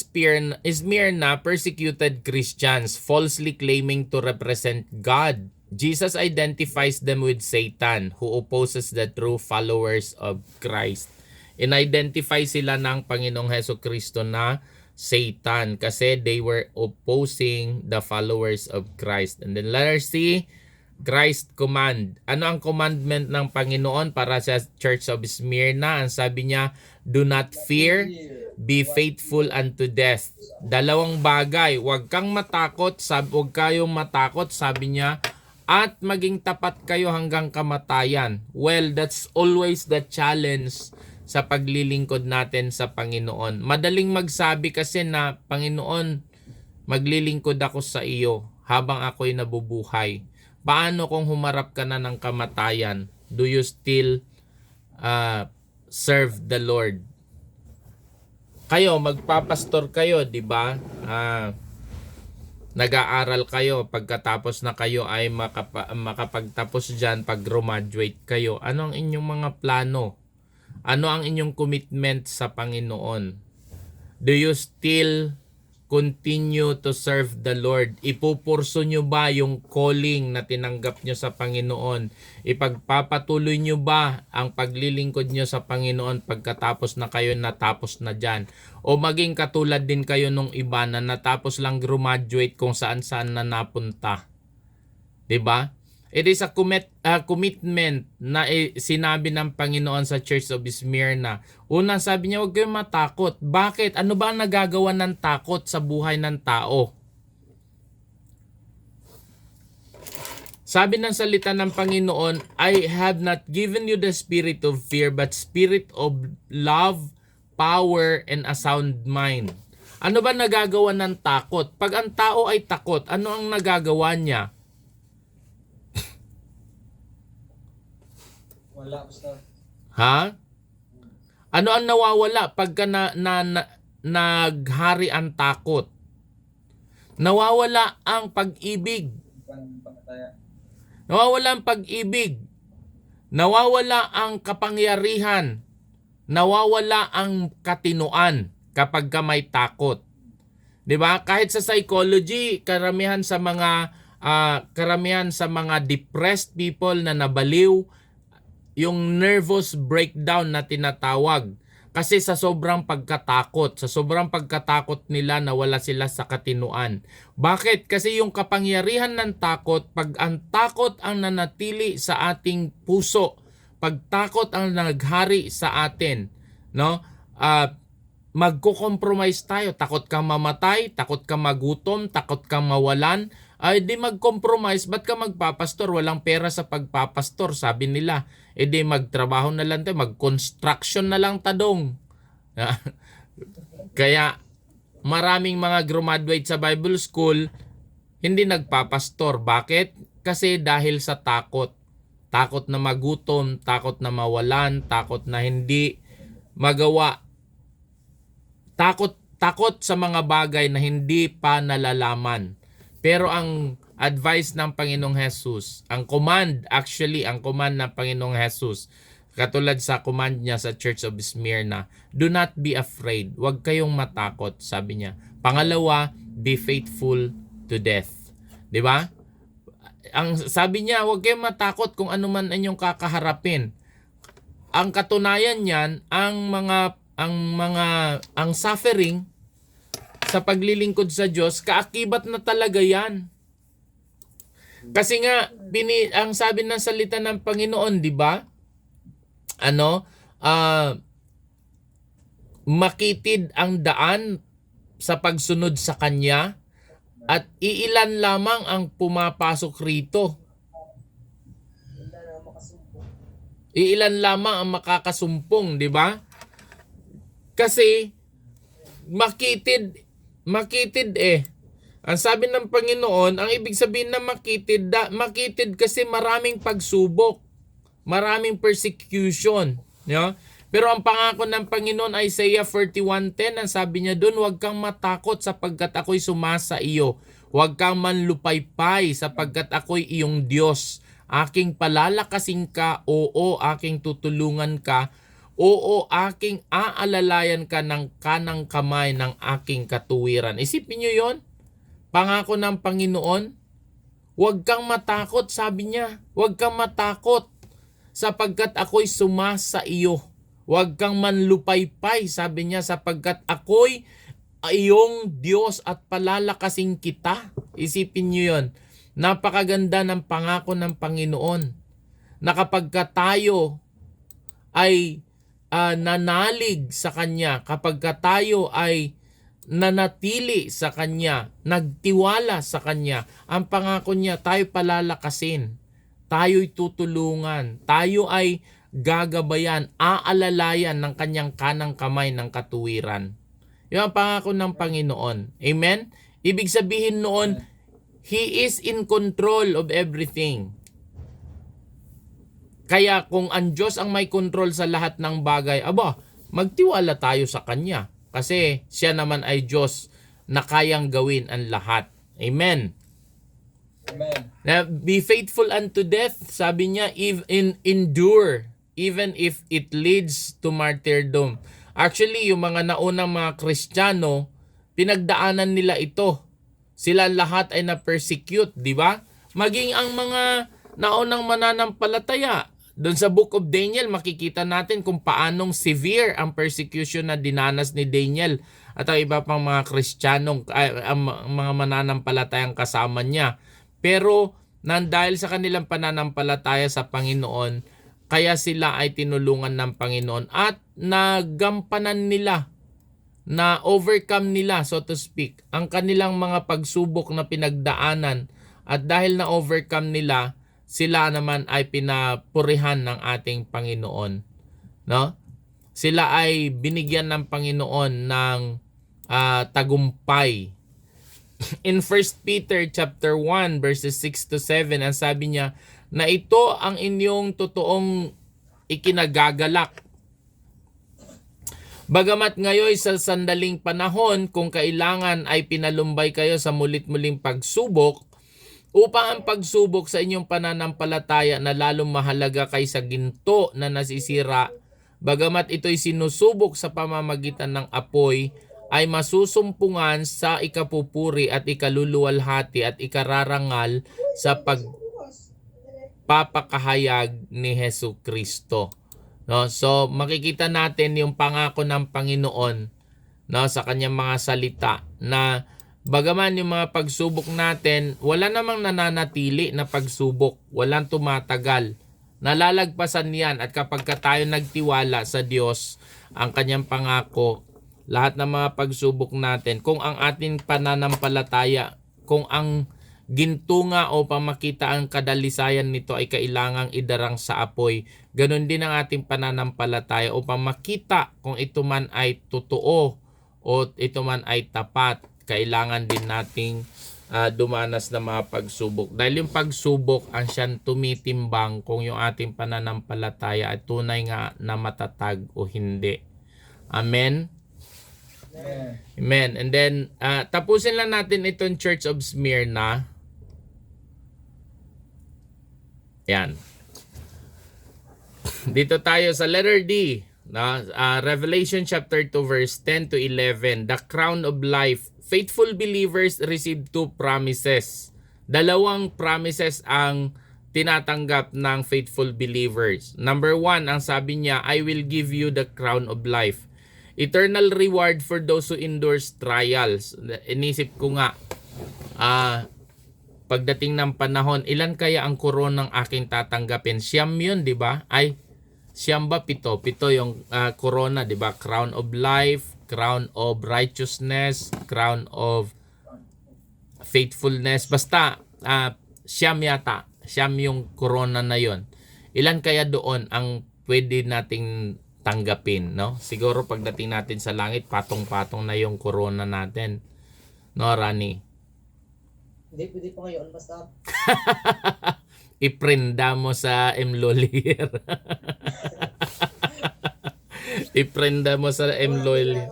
Smyrna persecuted Christians, falsely claiming to represent God. Jesus identifies them with Satan, who opposes the true followers of Christ. In-identify sila ng Panginoong Jesucristo na Satan kasi they were opposing the followers of Christ. And then letter C, Christ command. Ano ang commandment ng Panginoon para sa Church of Smyrna? Ang sabi niya, do not fear, be faithful unto death. Dalawang bagay, huwag kang matakot, huwag kayong matakot, sabi niya, at maging tapat kayo hanggang kamatayan. Well, that's always the challenge sa paglilingkod natin sa Panginoon. Madaling magsabi kasi na, Panginoon, maglilingkod ako sa iyo habang ako'y nabubuhay. Paano kung humarap ka na ng kamatayan? Do you still serve the Lord? Kayo, magpapastor kayo, di ba? Nag-aaral kayo, pagkatapos na kayo ay makapagtapos dyan, pag graduate kayo, ano ang inyong mga plano? Ano ang inyong commitment sa Panginoon? Do you still continue to serve the Lord? Ipupurso nyo ba yung calling na tinanggap nyo sa Panginoon? Ipagpapatuloy nyo ba ang paglilingkod nyo sa Panginoon pagkatapos na kayo natapos na dyan? O maging katulad din kayo nung iba na natapos lang graduate kung saan-saan na napunta? 'Di ba? It is a commitment na sinabi ng Panginoon sa Church of Smyrna. Una, sabi niya, huwag kayong matakot. Bakit? Ano ba ang nagagawa ng takot sa buhay ng tao? Sabi ng salita ng Panginoon, I have not given you the spirit of fear, but spirit of love, power, and a sound mind. Ano ba nagagawa ng takot? Pag ang tao ay takot, ano ang nagagawa niya? Wala, Pastor. Ha? Ano ang nawawala pagka naghari ang takot? Nawawala ang pag-ibig. Panataya. Nawawala ang pag-ibig. Nawawala ang kapangyarihan. Nawawala ang katinuan kapag ka may takot. 'Di ba? Kahit sa psychology, karamihan sa mga depressed people na nabaliw, yung nervous breakdown na tinatawag. Kasi sa sobrang pagkatakot nila nawala sila sa katinuan. Bakit? Kasi yung kapangyarihan ng takot, pag ang takot ang nanatili sa ating puso, pag takot ang naghari sa atin, no? Magko-compromise tayo. Takot kang mamatay, takot kang magutom, takot kang mawalan. Ay di mag-compromise, ba't ka magpapastor? Walang pera sa pagpapastor, sabi nila. E di magtrabaho na lang tayo, mag-construction na lang tadong. Kaya maraming mga graduate sa Bible School hindi nagpapastor. Bakit? Kasi dahil sa takot. Takot na magutom, takot na mawalan, takot na hindi magawa. Takot sa mga bagay na hindi pa nalalaman. Pero ang advice ng Panginoong Jesus, ang command ng Panginoong Jesus, katulad sa command niya sa Church of Smyrna, do not be afraid. Huwag kayong matakot, sabi niya. Pangalawa, be faithful to death. 'Di ba? Ang sabi niya, huwag kayong matakot kung ano man ang inyong kakaharapin. Ang katunayan niyan, ang suffering sa paglilingkod sa Diyos, kaakibat na talaga yan. Kasi nga, ang sabi ng salita ng Panginoon, di ba? Makitid ang daan sa pagsunod sa Kanya at iilan lamang ang pumapasok rito. Iilan lamang ang makakasumpong, di ba? Kasi makitid Ang sabi ng Panginoon, ang ibig sabihin na makitid kasi maraming pagsubok, maraming persecution, no? Pero ang pangako ng Panginoon, Isaiah 41:10, ang sabi niya doon, huwag kang matakot sapagkat ako'y sumasa iyo. Huwag kang manlupaypay sapagkat ako'y iyong Diyos. Aking palalakasin ka, oo, aking tutulungan ka. Oo, aking aalalayan ka ng kanang kamay ng aking katuwiran. Isipin nyo yon. Pangako ng Panginoon. Huwag kang matakot, sabi niya. Huwag kang matakot sapagkat ako'y sumasa iyo. Huwag kang manlupaypay, sabi niya, sapagkat ako'y iyong Diyos at palalakasin kita. Isipin nyo yon. Napakaganda ng pangako ng Panginoon na kapag tayo ay nanalig sa Kanya, kapag tayo ay nanatili sa Kanya, nagtiwala sa Kanya, ang pangako niya, tayo palalakasin, tayo'y tutulungan, tayo ay gagabayan, aalalayan ng Kanyang kanang kamay ng katuwiran. Yung ang pangako ng Panginoon. Amen? Ibig sabihin noon, He is in control of everything. Kaya kung ang Diyos ang may control sa lahat ng bagay, magtiwala tayo sa Kanya. Kasi siya naman ay Diyos na kayang gawin ang lahat. Amen. Amen. Now, be faithful unto death, sabi niya, endure, even if it leads to martyrdom. Actually, yung mga naunang mga Kristiyano pinagdaanan nila ito. Sila lahat ay na-persecute, di ba? Maging ang mga naunang mananampalataya. Doon sa Book of Daniel, makikita natin kung paanong severe ang persecution na dinanas ni Daniel at ang iba pang mga Kristiyanong, ang mga mananampalatayang kasama niya. Pero dahil sa kanilang pananampalataya sa Panginoon, kaya sila ay tinulungan ng Panginoon at nagampanan nila, na overcome nila, so to speak, ang kanilang mga pagsubok na pinagdaanan. At dahil na overcome nila, sila naman ay pinapurihan ng ating Panginoon. No? Sila ay binigyan ng Panginoon ng tagumpay. In 1 Peter chapter 1 verses 6 to 7, ang sabi niya na ito ang inyong totoong ikinagagalak. Bagamat ngayon sa sandaling panahon, kung kailangan ay pinalumbay kayo sa mulit-muling pagsubok, upang ang pagsubok sa inyong pananampalataya na lalong mahalaga kaysa ginto na nasisira, bagamat ito'y sinusubok sa pamamagitan ng apoy, ay masusumpungan sa ikapupuri at ikaluluwalhati at ikararangal sa pagpapakahayag ni Hesu Kristo. No? So makikita natin yung pangako ng Panginoon, no, sa kanyang mga salita na bagaman yung mga pagsubok natin, wala namang nananatili na pagsubok, walang tumatagal. Nalalagpasan yan, at kapag tayo nagtiwala sa Diyos, ang kanyang pangako, lahat ng mga pagsubok natin, kung ang ating pananampalataya, kung ang ginto nga o pamakita ang kadalisayan nito ay kailangang idarang sa apoy, ganun din ang ating pananampalataya upang makita kung ito man ay totoo o ito man ay tapat. Kailangan din nating dumanas ng mga pagsubok. Dahil yung pagsubok ang siyang tumitimbang kung yung ating pananampalataya ay tunay nga na matatag o hindi. Amen? Amen. And then, tapusin lang natin itong Church of Smyrna. Yan. Dito tayo sa letter D. Revelation chapter 2 verse 10 to 11. The crown of life. Faithful believers receive two promises. Dalawang promises ang tinatanggap ng faithful believers. Number 1, ang sabi niya, I will give you the crown of life. Eternal reward for those who endures trials. Inisip ko nga, pagdating ng panahon, ilan kaya ang koronang aking tatanggapin? Siyam yun, di ba? Ay, siyam ba? Pito. Pito yung corona, di ba? Crown of life, crown of righteousness, crown of faithfulness. Basta, siyam yata. Siyam yung corona na yon. Ilan kaya doon ang pwede nating tanggapin, no? Siguro pagdating natin sa langit, patong-patong na yung corona natin. No, Rani? Hindi, pwede pa ngayon, basta. Iprinda mo sa Emlolier. Iprinda mo sa Emlolier.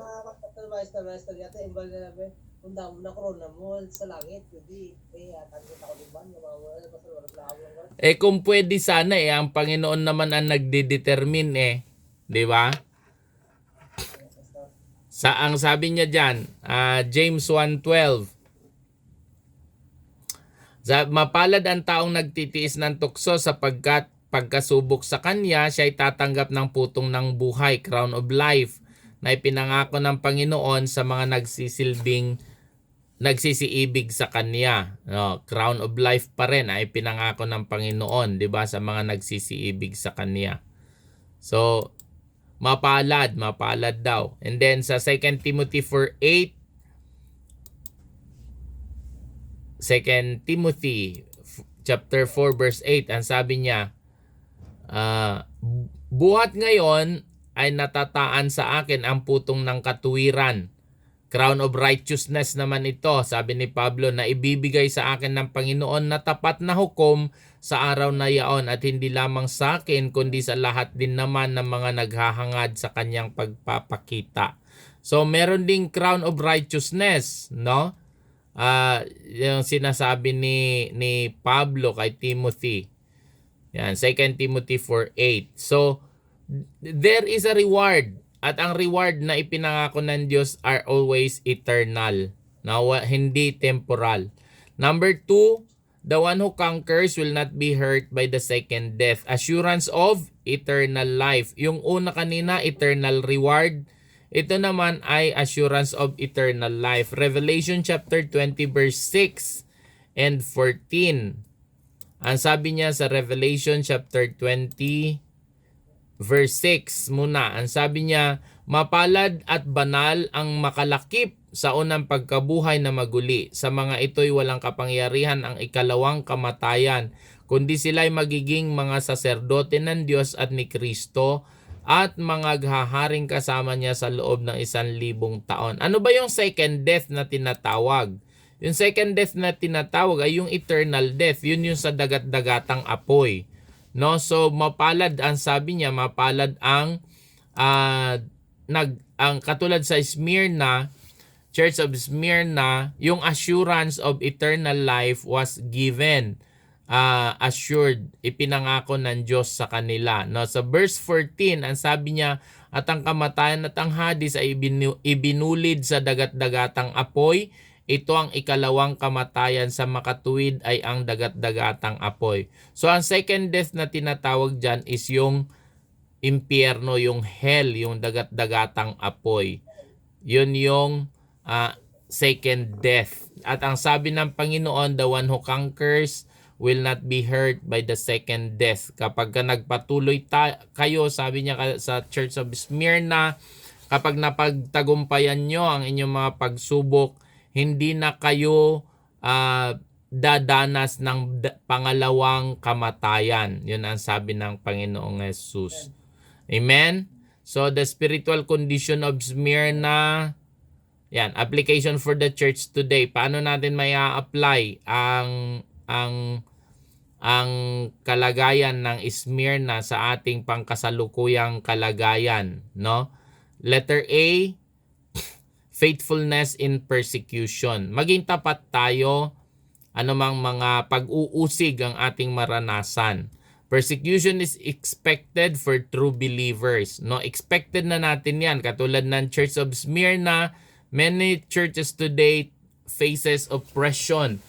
Basta yata, imbal na namin. Kunda mo na corona mo sa langit, pwede. Kaya, tanggit ako din ba? Basta wala lang. Kung pwede sana ang Panginoon naman ang nagdedetermine di ba? Ang sabi niya diyan, James 1:12. Mapalad ang taong nagtitiis ng tukso sapagkat pagkasubok sa kanya, siya ay tatanggap ng putong ng buhay, crown of life, na ipinangako ng Panginoon sa mga nagsisiibig sa kanya. No, crown of life pa rin ay pinangako ng Panginoon, 'di ba, sa mga nagsisiibig sa kanya. So, mapalad daw. And then sa 2 Timothy 4:8, 2 Timothy chapter 4 verse 8, ang sabi niya, buhat ngayon ay natataan sa akin ang putong ng katuwiran. Crown of righteousness naman ito, sabi ni Pablo, na ibibigay sa akin ng Panginoon na tapat na hukom sa araw na yaon, at hindi lamang sa akin kundi sa lahat din naman ng mga naghahangad sa kanyang pagpapakita. So meron ding crown of righteousness, no? Yung sinasabi ni Pablo kay Timothy. Yan, 2 Timothy 4:8. So there is a reward At ang reward na ipinangako ng Diyos are always eternal. Hindi temporal. Number 2, the one who conquers will not be hurt by the second death. Assurance of eternal life. Yung una kanina, eternal reward. Ito naman ay assurance of eternal life. Revelation chapter 20 verse 6 and 14. Ang sabi niya sa Revelation chapter 20 verse 6 muna. Ang sabi niya, mapalad at banal ang makalakip sa unang pagkabuhay na maguli. Sa mga ito'y walang kapangyarihan ang ikalawang kamatayan, kundi sila'y magiging mga saserdote ng Diyos at ni Kristo at mga haharing kasama niya sa loob ng 1,000 taon. Ano ba yung second death na tinatawag? Yung second death na tinatawag ay yung eternal death. Yun yung sa dagat-dagatang apoy. No, so mapalad ang sabi niya, mapalad ang ang katulad sa Smyrna, Church of Smyrna, yung assurance of eternal life was given, assured, ipinangako ng Diyos sa kanila. No, sa verse 14, ang sabi niya, at ang kamatayan at ang hadis ay ibinulid sa dagat-dagatang apoy. Ito ang ikalawang kamatayan, sa makatuwid ay ang dagat-dagatang apoy. So ang second death na tinatawag dyan is yung impyerno, yung hell, yung dagat-dagatang apoy. Yun yung second death. At ang sabi ng Panginoon, the one who conquers will not be hurt by the second death. Kapag nagpatuloy kayo, sabi niya sa Church of Smyrna, kapag napagtagumpayan nyo ang inyong mga pagsubok, hindi na kayo dadanas ng pangalawang kamatayan. Yun ang sabi ng Panginoong Jesus. Amen? So, the spiritual condition of Smyrna, yan, application for the church today. Paano natin may apply ang kalagayan ng Smyrna sa ating pangkasalukuyang kalagayan, no? Letter A, faithfulness in persecution. Maging tapat tayo anumang mga pag-uusig ang ating maranasan. Persecution is expected for true believers. No, expected na natin 'yan. Katulad ng Church of Smyrna, many churches today faces oppression.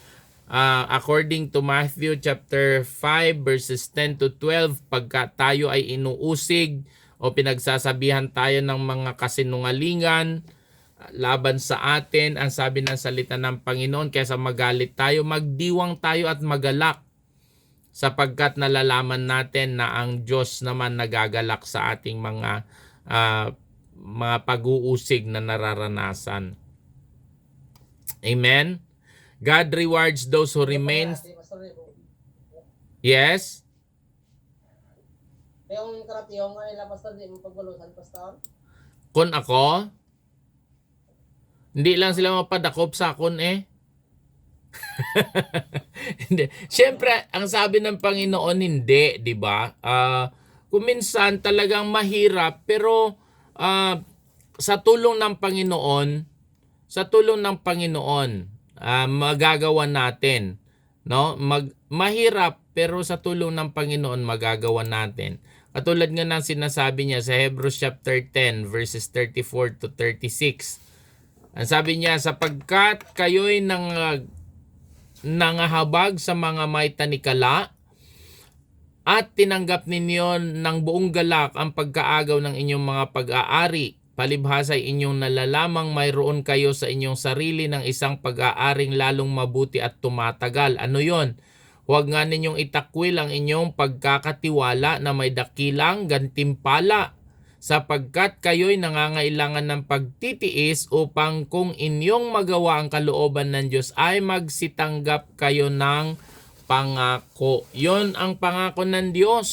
According to Matthew chapter 5 verses 10 to 12, pagka tayo ay inuusig o pinagsasabihan tayo ng mga kasinungalingan laban sa atin, ang sabi ng salita ng Panginoon, kaysa magalit tayo, magdiwang tayo at magalak, sapagkat nalalaman natin na ang Diyos naman nagagalak sa ating mga pag-uusig na nararanasan. Amen? God rewards those who remain. Yes? Yung karate, yung nila, pastor, di mo pagbalusan, pastor? Kun ako? Hindi lang sila mapadakop sa akon eh. Hindi. Siyempre, ang sabi ng Panginoon, hindi, di ba? Kung minsan talagang mahirap, pero sa tulong ng Panginoon, magagawa natin. No? Mahirap, pero sa tulong ng Panginoon, magagawa natin. Katulad nga ng sinasabi niya sa Hebrews chapter 10, verses 34 to 36. Ang sabi niya, sapagkat kayo'y nangahabag sa mga may tanikala at tinanggap ninyo ng buong galak ang pagkaagaw ng inyong mga pag-aari. Palibhasa ay inyong nalalamang mayroon kayo sa inyong sarili ng isang pag-aaring lalong mabuti at tumatagal. Ano yon? Huwag nga ninyong itakwil ang inyong pagkakatiwala na may dakilang gantimpala, sapagkat kayo'y nangangailangan ng pagtitiis upang kung inyong magawa ang kalooban ng Diyos ay magsitanggap kayo ng pangako. Yon ang pangako ng Diyos.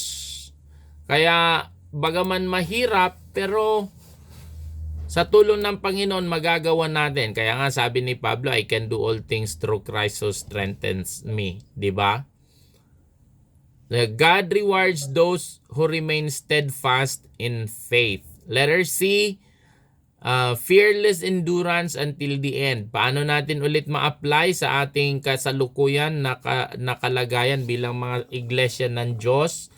Kaya bagaman mahirap, pero sa tulong ng Panginoon magagawa natin. Kaya nga sabi ni Pablo, I can do all things through Christ who strengthens me. Diba? God rewards those who remain steadfast in faith. Letter C, fearless endurance until the end. Paano natin ulit ma-apply sa ating kasalukuyan na kalagayan bilang mga iglesia ng Diyos?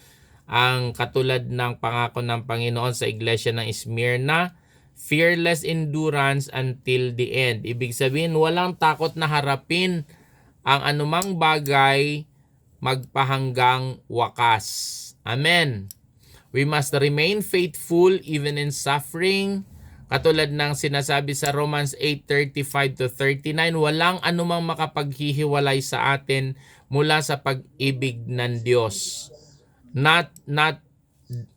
ang katulad ng pangako ng Panginoon sa iglesia ng Smyrna, fearless endurance until the end. Ibig sabihin, walang takot na harapin ang anumang bagay magpahanggang wakas. Amen. We must remain faithful even in suffering. Katulad ng sinasabi sa Romans 8:35-39, walang anumang makapaghihiwalay sa atin mula sa pag-ibig ng Diyos.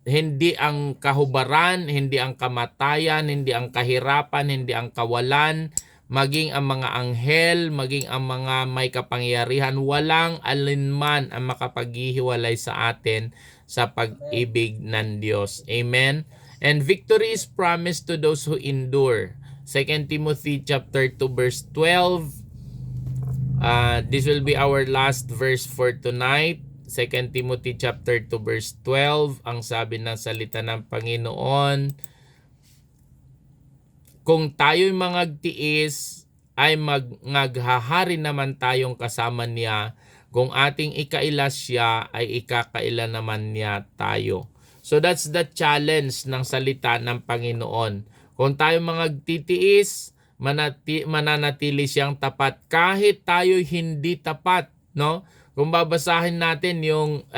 Hindi ang kahubaran, hindi ang kamatayan, hindi ang kahirapan, hindi ang kawalan, maging ang mga anghel, maging ang mga may kapangyarihan, walang alinman ang makapaghihiwalay sa atin sa pag-ibig ng Diyos. Amen. And victory is promised to those who endure. 2 Timothy chapter 2 verse 12. This will be our last verse for tonight. 2 Timothy chapter 2 verse 12. Ang sabi ng salita ng Panginoon, kung tayo'y magtiis, ay maghahari naman tayong kasama niya. Kung ating ikaila siya, ay ikakaila naman niya tayo. So that's the challenge ng salita ng Panginoon. Kung tayo magtitiis, mananatili siyang tapat kahit tayo hindi tapat, no? Kung babasahin natin yung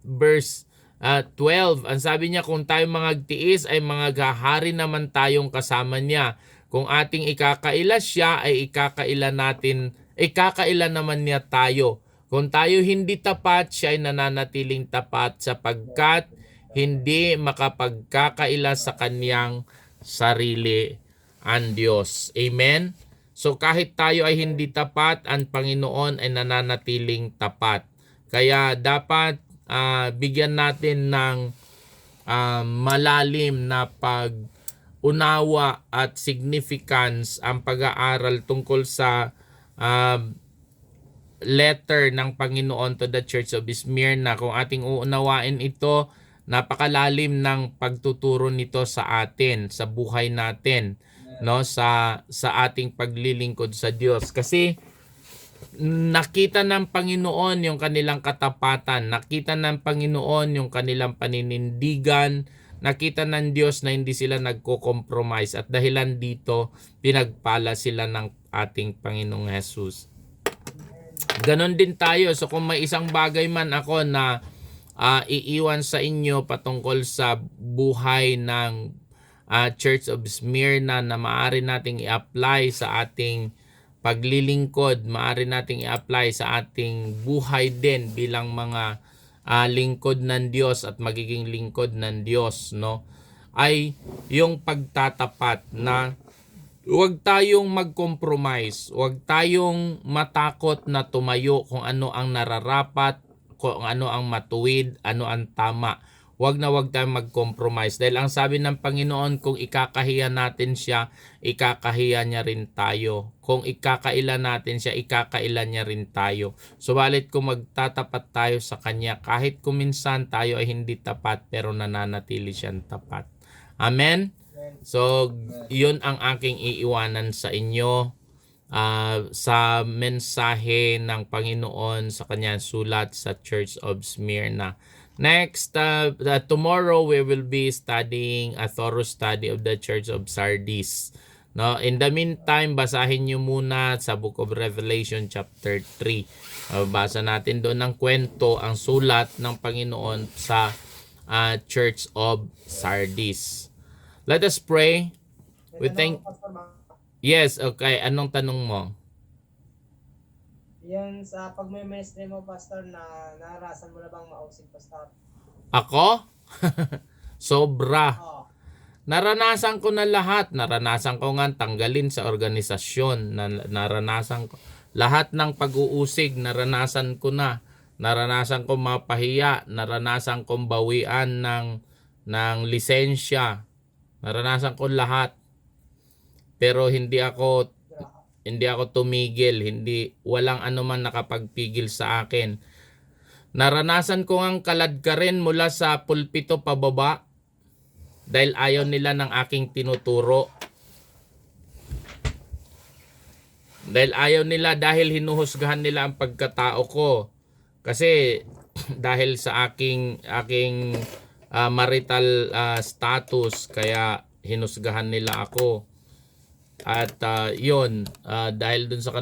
verse 12, ang sabi niya, kung tayo magtiis ay maghahari naman tayong kasama niya. Kung ating ikakaila siya ay ikakaila naman niya tayo. Kung tayo hindi tapat, siya ay nananatiling tapat sapagkat hindi makapagkakaila sa kanyang sarili ang Diyos. Amen? So kahit tayo ay hindi tapat, ang Panginoon ay nananatiling tapat. Kaya dapat bigyan natin ng malalim na pag-unawa at significance ang pag-aaral tungkol sa letter ng Panginoon to the Church of Smyrna. Kung ating uunawain ito, napakalalim ng pagtuturo nito sa atin, sa buhay natin, no, sa ating paglilingkod sa Diyos. Kasi nakita ng Panginoon yung kanilang katapatan, nakita ng Panginoon yung kanilang paninindigan, nakita ng Diyos na hindi sila nagko-compromise at dahilan dito pinagpala sila ng ating Panginoong Jesus. Ganon din tayo. So kung may isang bagay man ako na iiwan sa inyo patungkol sa buhay ng Church of Smyrna na maaari nating i-apply sa ating paglilingkod, maaari nating i-apply sa ating buhay din bilang mga lingkod ng Diyos at magiging lingkod ng Diyos, no? Ay yung pagtatapat na huwag tayong mag-compromise, huwag tayong matakot na tumayo kung ano ang nararapat, kung ano ang matuwid, ano ang tama. Huwag tayong mag-compromise. Dahil ang sabi ng Panginoon, kung ikakahiya natin siya, ikakahiya niya rin tayo. Kung ikakaila natin siya, ikakaila niya rin tayo. Subalit kung magtatapat tayo sa Kanya, kahit kuminsan tayo ay hindi tapat, pero nananatili siyang tapat. Amen? So, yun ang aking iiwanan sa inyo. Sa mensahe ng Panginoon sa kanyang sulat sa Church of Smyrna. Next, tomorrow we will be studying a thorough study of the Church of Sardis. No, in the meantime, basahin niyo muna sa Book of Revelation chapter 3. Basa natin doon ng kwento ang sulat ng Panginoon sa Church of Sardis. Let us pray. We thank. Yes, okay. Anong tanong mo? Yan sa pagme-ministry mo, Pastor, na naranasan mo na bang mausig, Pastor? Ako? Sobra. Oo. Naranasan ko na lahat. Naranasan ko nga tanggalin sa organisasyon. Naranasan ko. Lahat ng pag-uusig, naranasan ko na. Naranasan ko mapahiya. Naranasan kong bawian ng lisensya. Naranasan ko lahat. Pero hindi ako tumigil, walang anuman nakapagpigil sa akin. Naranasan ko ngang kaladkarin mula sa pulpito pababa dahil ayaw nila ng aking tinuturo. Dahil hinuhusgahan nila ang pagkatao ko. Kasi dahil sa aking marital status, kaya hinusgahan nila ako. At yun, dahil dun sa